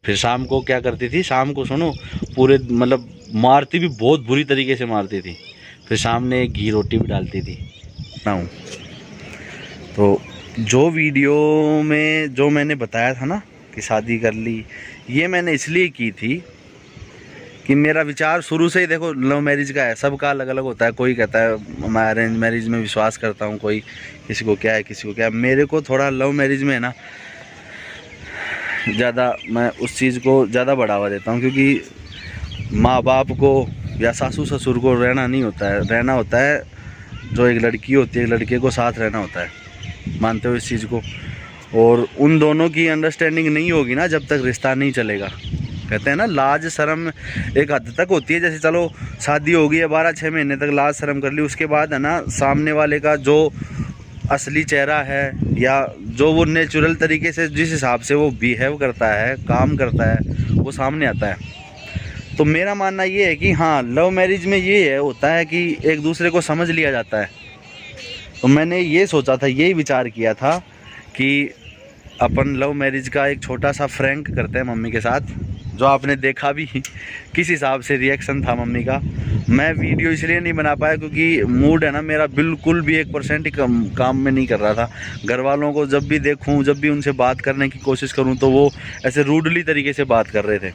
फिर शाम को क्या करती थी, शाम को सुनो पूरे मतलब मारती भी बहुत बुरी तरीके से मारती थी। फिर सामने घी रोटी भी डालती थी ना। तो जो वीडियो में जो मैंने बताया था ना कि शादी कर ली, ये मैंने इसलिए की थी कि मेरा विचार शुरू से ही देखो लव मैरिज का है। सबका अलग अलग होता है। कोई कहता है मैं अरेंज मैरिज में विश्वास करता हूँ, कोई किसी को क्या है किसी को क्या है। मेरे को थोड़ा लव मैरिज में है ना ज़्यादा, मैं उस चीज़ को ज़्यादा बढ़ावा देता हूँ, क्योंकि माँ बाप को या सासू ससुर को रहना नहीं होता है, रहना होता है जो एक लड़की होती है, एक लड़के को साथ रहना होता है। मानते हो इस चीज़ को? और उन दोनों की अंडरस्टैंडिंग नहीं होगी ना जब तक रिश्ता नहीं चलेगा। कहते हैं ना लाज शर्म एक हद तक होती है। जैसे चलो शादी होगी है 12-6 महीने तक लाज शर्म कर ली, उसके बाद है ना सामने वाले का जो असली चेहरा है या जो वो नेचुरल तरीके से जिस हिसाब से वो बिहेव करता है, काम करता है, वो सामने आता है। तो मेरा मानना ये है कि हाँ, लव मैरिज में ये है होता है कि एक दूसरे को समझ लिया जाता है। तो मैंने ये सोचा था, यही विचार किया था कि अपन लव मैरिज का एक छोटा सा फ्रैंक करते हैं मम्मी के साथ। जो आपने देखा भी किस हिसाब से रिएक्शन था मम्मी का। मैं वीडियो इसलिए नहीं बना पाया क्योंकि मूड है ना मेरा बिल्कुल भी 1% ही काम में नहीं कर रहा था। घर वालों को जब भी देखूं, जब भी उनसे बात करने की कोशिश करूं, तो वो ऐसे रूडली तरीके से बात कर रहे थे।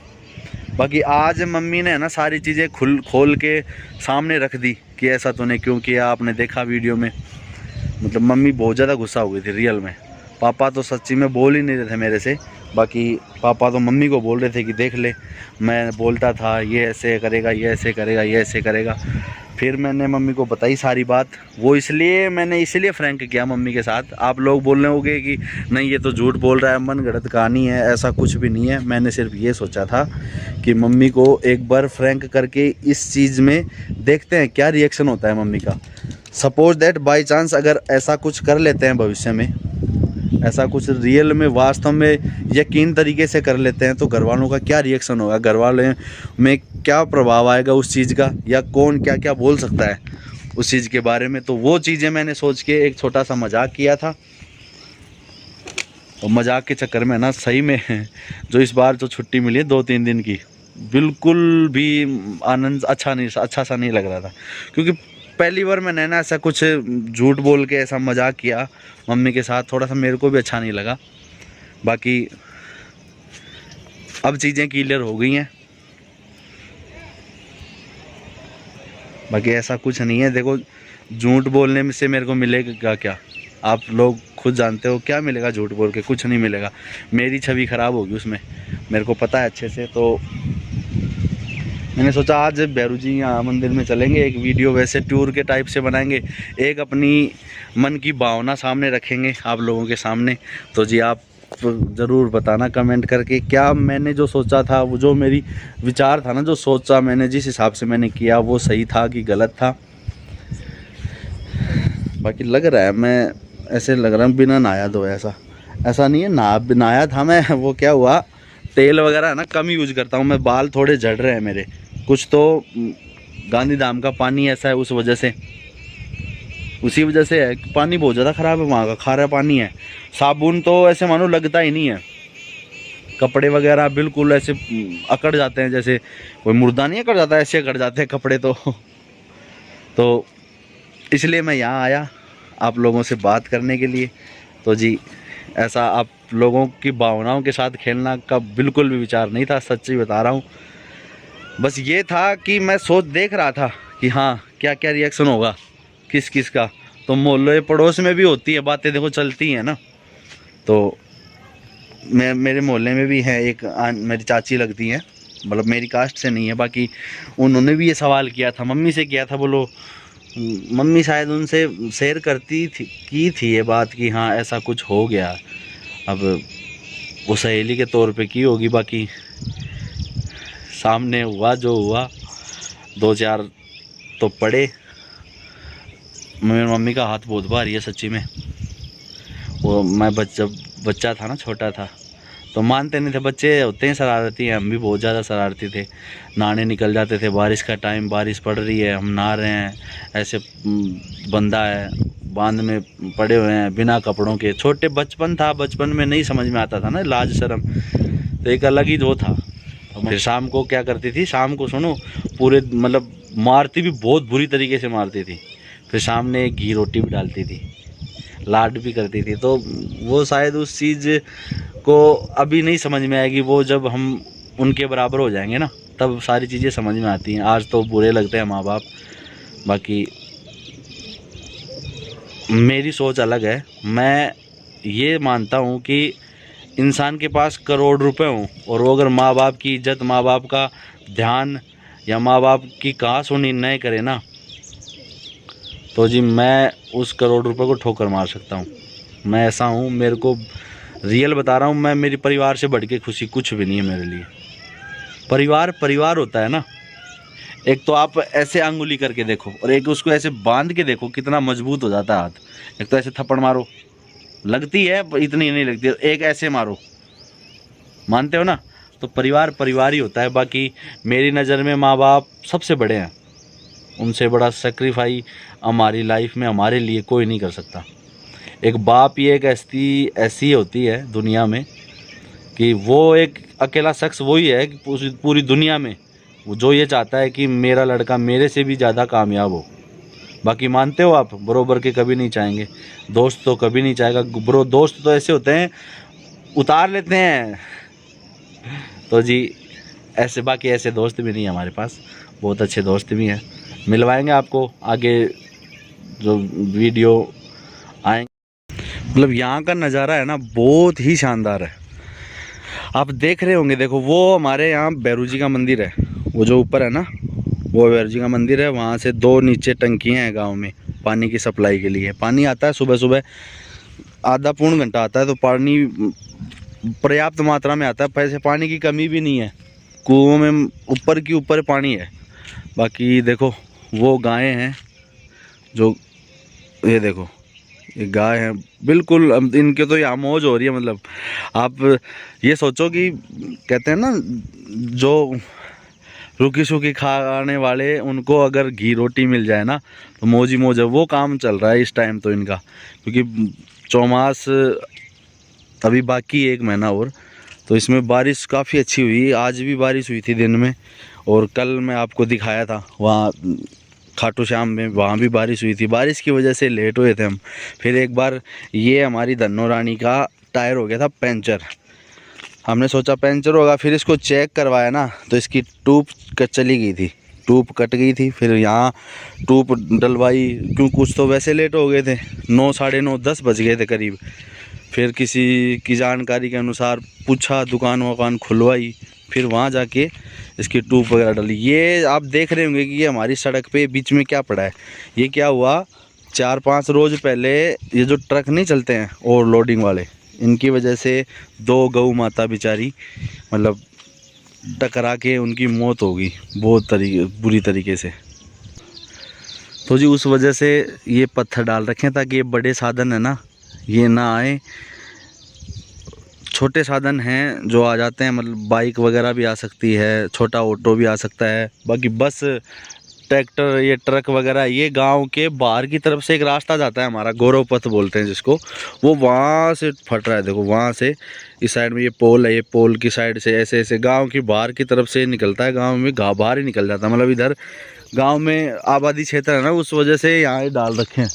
बाकी आज मम्मी ने है ना सारी चीज़ें खोल के सामने रख दी कि ऐसा तूने क्यों किया। आपने देखा वीडियो में, मतलब मम्मी बहुत ज़्यादा गुस्सा हो गई थी रियल में। पापा तो सच्ची में बोल ही नहीं रहे थे मेरे से। बाकी पापा तो मम्मी को बोल रहे थे कि देख ले, मैं बोलता था ये ऐसे करेगा, ये ऐसे करेगा, ये ऐसे करेगा। फिर मैंने मम्मी को बताई सारी बात। वो मैंने इसलिए फ्रैंक किया मम्मी के साथ। आप लोग बोलने होंगे कि नहीं ये तो झूठ बोल रहा है, मन गढ़ंत कहानी है, ऐसा कुछ भी नहीं है। मैंने सिर्फ ये सोचा था कि मम्मी को एक बार फ्रैंक करके इस चीज़ में देखते हैं क्या रिएक्शन होता है मम्मी का। सपोज दैट बाई चांस अगर ऐसा कुछ कर लेते हैं भविष्य में, ऐसा कुछ रियल में वास्तव में यकीन तरीके से कर लेते हैं, तो घर वालों का क्या रिएक्शन होगा, घर वाले में क्या प्रभाव आएगा उस चीज़ का, या कौन क्या क्या बोल सकता है उस चीज़ के बारे में। तो वो चीज़ें मैंने सोच के एक छोटा सा मजाक किया था। और मजाक के चक्कर में ना सही में जो इस बार जो छुट्टी मिली है 2-3 दिन की, बिल्कुल भी आनंद अच्छा सा नहीं लग रहा था। क्योंकि पहली बार मैंने ना ऐसा कुछ झूठ बोल के ऐसा मजाक किया मम्मी के साथ, थोड़ा सा मेरे को भी अच्छा नहीं लगा। बाकी अब चीज़ें क्लियर हो गई हैं। बाकी ऐसा कुछ नहीं है। देखो झूठ बोलने में से मेरे को मिलेगा क्या, आप लोग खुद जानते हो क्या मिलेगा। झूठ बोल के कुछ नहीं मिलेगा, मेरी छवि ख़राब होगी उसमें, मेरे को पता है अच्छे से। तो मैंने सोचा आज भैरू जी यहाँ मंदिर में चलेंगे, एक वीडियो वैसे टूर के टाइप से बनाएंगे, एक अपनी मन की भावना सामने रखेंगे आप लोगों के सामने। तो जी आप ज़रूर बताना कमेंट करके क्या मैंने जो सोचा था, वो जो मेरी विचार था ना, जो सोचा मैंने, जिस हिसाब से मैंने किया, वो सही था कि गलत था। बाकी लग रहा है मैं ऐसे लग रहा है बिना नहाया धोया, ऐसा नहीं है, नहाया था मैं। वो क्या हुआ, तेल वगैरह है ना कम यूज करता हूँ मैं, बाल थोड़े झड़ रहे हैं मेरे, कुछ तो गांधी धाम का पानी ऐसा है, उस वजह से, उसी वजह से है। पानी बहुत ज़्यादा ख़राब है वहाँ का, खारा पानी है। साबुन तो ऐसे मानो लगता ही नहीं है, कपड़े वगैरह बिल्कुल ऐसे अकड़ जाते हैं, जैसे कोई मुर्दा नहीं अकड़ जाता, ऐसे अकड़ जाते हैं कपड़े। तो इसलिए मैं यहाँ आया आप लोगों से बात करने के लिए। तो जी ऐसा आप लोगों की भावनाओं के साथ खेलना का बिल्कुल भी विचार नहीं था, सच्ची बता रहा हूँ। बस ये था कि मैं देख रहा था कि हाँ क्या क्या रिएक्शन होगा किस किस का। तो मोहल्ले पड़ोस में भी होती है बातें, देखो चलती हैं ना। तो मेरे मोहल्ले में भी है एक मेरी चाची लगती हैं, मतलब मेरी कास्ट से नहीं है। बाकी उन्होंने भी ये सवाल किया था, मम्मी से किया था। बोलो मम्मी शायद उनसे शेयर की थी ये बात कि हाँ ऐसा कुछ हो गया। अब वो सहेली के तौर पे की होगी, बाकी सामने हुआ जो हुआ, 2-4 तो पड़े। मेरी मम्मी का हाथ बहुत भारी है सच्ची में। वो मैं जब बच्चा था ना, छोटा था, तो मानते नहीं थे, बच्चे होते हैं शरारती हैं, हम भी बहुत ज़्यादा शरारती थे। नहाने निकल जाते थे, बारिश का टाइम, बारिश पड़ रही है, हम नहा रहे हैं, ऐसे बंदा है बांध में पड़े हुए हैं बिना कपड़ों के। छोटे बचपन था, बचपन में नहीं समझ में आता था ना, लाज शर्म। तो एक अलग ही वो था। फिर शाम को क्या करती थी, शाम को सुनो पूरे मतलब मारती भी बहुत बुरी तरीके से मारती थी। फिर शाम ने घी रोटी भी डालती थी, लाड भी करती थी। तो वो शायद उस चीज़ को अभी नहीं समझ में आएगी, वो जब हम उनके बराबर हो जाएंगे ना तब सारी चीज़ें समझ में आती हैं। आज तो बुरे लगते हैं माँ बाप, बाकी मेरी सोच अलग है। मैं ये मानता हूँ कि इंसान के पास करोड़ रुपए हों और वो अगर माँ बाप की इज्जत, माँ बाप का ध्यान या माँ बाप की कहा सुनी नहीं करे ना, तो जी मैं उस करोड़ रुपए को ठोकर मार सकता हूँ। मैं ऐसा हूँ, मेरे को रियल बता रहा हूँ मैं। मेरी परिवार से बढ़ के खुशी कुछ भी नहीं है मेरे लिए। परिवार परिवार होता है ना, एक तो आप ऐसे अंगुली करके देखो और एक उसको ऐसे बांध के देखो, कितना मजबूत हो जाता है हाथ। एक तो ऐसे थप्पड़ मारो लगती है, इतनी नहीं लगती, एक ऐसे मारो, मानते हो ना। तो परिवार परिवार ही होता है। बाकी मेरी नज़र में माँ बाप सबसे बड़े हैं, उनसे बड़ा सेक्रीफाई हमारी लाइफ में हमारे लिए कोई नहीं कर सकता। एक बाप ही एक ऐसी होती है दुनिया में कि वो एक अकेला शख्स वही है कि पूरी दुनिया में वो जो ये चाहता है कि मेरा लड़का मेरे से भी ज़्यादा कामयाब हो। बाकी मानते हो आप, बरोबर के कभी नहीं चाहेंगे। दोस्त तो कभी नहीं चाहेगा ब्रो, दोस्त तो ऐसे होते हैं उतार लेते हैं। तो जी ऐसे, बाकी ऐसे दोस्त भी नहीं है हमारे पास, बहुत अच्छे दोस्त भी हैं। मिलवाएंगे आपको आगे जो वीडियो आएंगे। मतलब यहाँ का नज़ारा है ना बहुत ही शानदार है। आप देख रहे होंगे, देखो वो हमारे यहाँ भैरू जी का मंदिर है, वो जो ऊपर है ना वो भैरू जी का मंदिर है। वहाँ से 2 नीचे टंकियाँ हैं गांव में पानी की सप्लाई के लिए। पानी आता है सुबह सुबह, आधा पौन घंटा आता है, तो पानी पर्याप्त मात्रा में आता है। पैसे पानी की कमी भी नहीं है, कुओं में ऊपर की ऊपर पानी है। बाकी देखो वो गायें हैं, जो ये देखो ये गाय है बिल्कुल, इनके तो यहाँ मौज हो रही है। मतलब आप ये सोचो कि कहते हैं ना जो रूखी सूखी खाने वाले, उनको अगर घी रोटी मिल जाए ना तो मौज ही मौज है। वो काम चल रहा है इस टाइम तो इनका, क्योंकि चौमास अभी बाकी 1 महीना और, तो इसमें बारिश काफ़ी अच्छी हुई। आज भी बारिश हुई थी दिन में, और कल मैं आपको दिखाया था वहाँ खाटू श्याम में, वहाँ भी बारिश हुई थी। बारिश की वजह से लेट हुए थे हम। फिर एक बार ये हमारी धन्नो रानी का टायर हो गया था पंचर। हमने सोचा पंचर होगा, फिर इसको चेक करवाया ना तो इसकी ट्यूब चली गई थी, ट्यूब कट गई थी। फिर यहाँ ट्यूब डलवाई, क्यों कुछ तो वैसे लेट हो गए थे, 9 साढ़े 9 10 बज गए थे करीब। फिर किसी की जानकारी के अनुसार पूछा, दुकान वकान खुलवाई, फिर वहाँ जाके इसकी ट्यूब वगैरह डली। ये आप देख रहे होंगे कि ये हमारी सड़क पे बीच में क्या पड़ा है। ये क्या हुआ, 4-5 रोज़ पहले ये जो ट्रक नहीं चलते हैं ओवरलोडिंग वाले, इनकी वजह से 2 गऊ माता बेचारी मतलब टकरा के उनकी मौत हो गई बहुत बुरी तरीके से। तो जी उस वजह से ये पत्थर डाल रखे हैं ताकि ये बड़े साधन है ना ये ना आए। छोटे साधन हैं जो आ जाते हैं, मतलब बाइक वगैरह भी आ सकती है, छोटा ऑटो भी आ सकता है। बाकी बस ट्रैक्टर, ये ट्रक वगैरह, ये गांव के बाहर की तरफ से एक रास्ता जाता है हमारा, गौरव पथ बोलते हैं जिसको, वो वहाँ से फट रहा है। देखो वहाँ से इस साइड में ये पोल है, ये पोल की साइड से ऐसे ऐसे गांव की बाहर की तरफ से निकलता है, गांव में बाहर ही निकल जाता है। मतलब इधर गांव में आबादी क्षेत्र है ना, उस वजह से यहाँ डाल रखे हैं।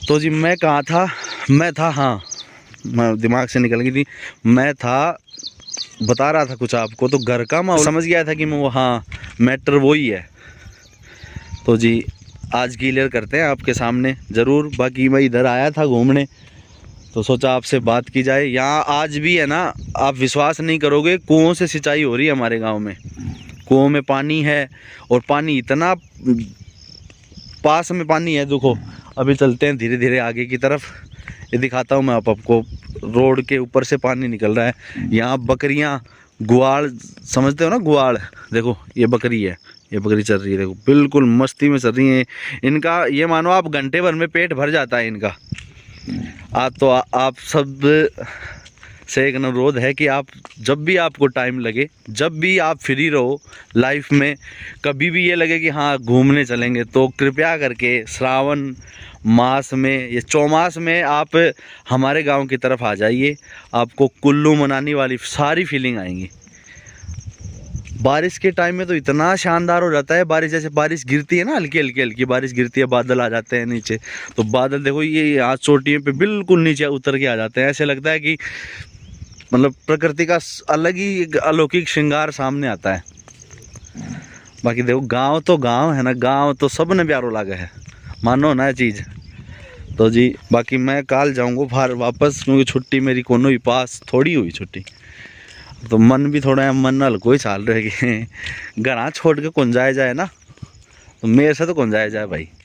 तो जी मैं कहाँ था, मैं था, हाँ मैं दिमाग से निकल गई थी, मैं था बता रहा था कुछ आपको, तो घर का माहौल समझ गया था कि मैं, हाँ मैटर वही है। तो जी आज क्लियर करते हैं आपके सामने ज़रूर। बाकी मैं इधर आया था घूमने तो सोचा आपसे बात की जाए। यहाँ आज भी है ना, आप विश्वास नहीं करोगे, कुओं से सिंचाई हो रही है हमारे गांव में। कुओं में पानी है और पानी इतना पास में पानी है। देखो अभी चलते हैं धीरे धीरे आगे की तरफ, ये दिखाता हूँ मैं आपको। रोड के ऊपर से पानी निकल रहा है। यहाँ बकरियाँ, गुआड़ समझते हो ना, गुआड़, देखो ये बकरी है, ये बकरी चल रही है, देखो बिल्कुल मस्ती में चल रही है। इनका ये मानो आप घंटे भर में पेट भर जाता है इनका। आप सब से एक अनुरोध है कि आप जब भी आपको टाइम लगे, जब भी आप फ्री रहो लाइफ में, कभी भी ये लगे कि हाँ घूमने चलेंगे, तो कृपया करके श्रावण मास में या चौमास में आप हमारे गांव की तरफ आ जाइए। आपको कुल्लू मनाली वाली सारी फीलिंग आएंगी। बारिश के टाइम में तो इतना शानदार हो जाता है। बारिश जैसे बारिश गिरती है ना, हल्की हल्की हल्की बारिश गिरती है, बादल आ जाते हैं नीचे, तो बादल देखो ये यहाँ चोटियों पे बिल्कुल नीचे उतर के आ जाते हैं। ऐसे लगता है कि मतलब प्रकृति का अलग ही एक अलौकिक श्रृंगार सामने आता है। बाकी देखो गांव तो गांव है ना, गांव तो सब ने प्यारो लागे है, मानो ना चीज़। तो जी बाकी मैं कल जाऊँगा बाहर वापस, क्योंकि छुट्टी मेरी कोनो ही पास थोड़ी हुई छुट्टी, तो मन भी थोड़ा मन हल्को ही चाल रहे कि घर छोड़ के कौन जाए जाए ना, तो मेरे से तो कौन जाए जाए भाई।